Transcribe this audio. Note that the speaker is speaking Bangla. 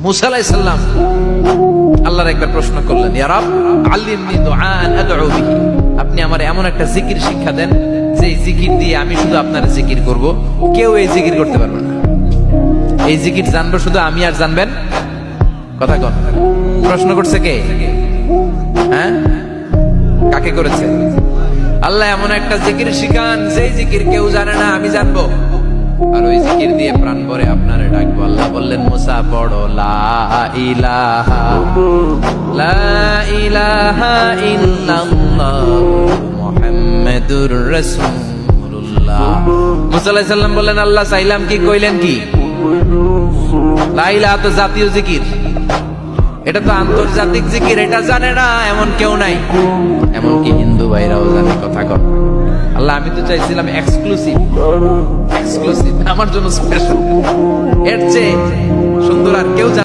মুসা আলাইহিস সালাম আল্লাহর একবার প্রশ্ন করলেন, ইয়া রাব আল্লিমনি দুআন আদউ বিহি, আপনি আমার এমন একটা জিকির শিক্ষা দেন যে জিকির দিয়ে আমি শুধু আপনার জিকির করব, কেউ এই জিকির করতে পারবে না। এই জিকির জানবো শুধু আমি, আর জানবেন কথা কন। প্রশ্ন করছে কে? হ্যাঁ, কাকে করেছে? আল্লাহ এমন একটা জিকির শিখান যেই জিকির কেউ জানে না, আমি জানবো, আর ওই জিকির দিয়ে প্রাণ ভরে আপনারে ডাকবো। আল্লাহ বললেন, মুসা পড়ো লা ইলাহা ইল্লাল্লাহ মুহাম্মাদুর রাসূলুল্লাহ। মুসা আলাইহিস সালাম বললেন, আল্লাহ চাইলাম কি, কইলেন কি? লা ইলাহা তো জাতীয় জিকির, এটা তো আন্তর্জাতিক জিকির, এটা জানে না এমন কেউ নাই, এমনকি হিন্দু ভাইরাও জানে। কথা কর। আল্লাহ আমি তো চাইছিলাম এক্সক্লুসিভ, আমার জন্য স্পেশাল, এর চেয়ে সুন্দর আর কেউ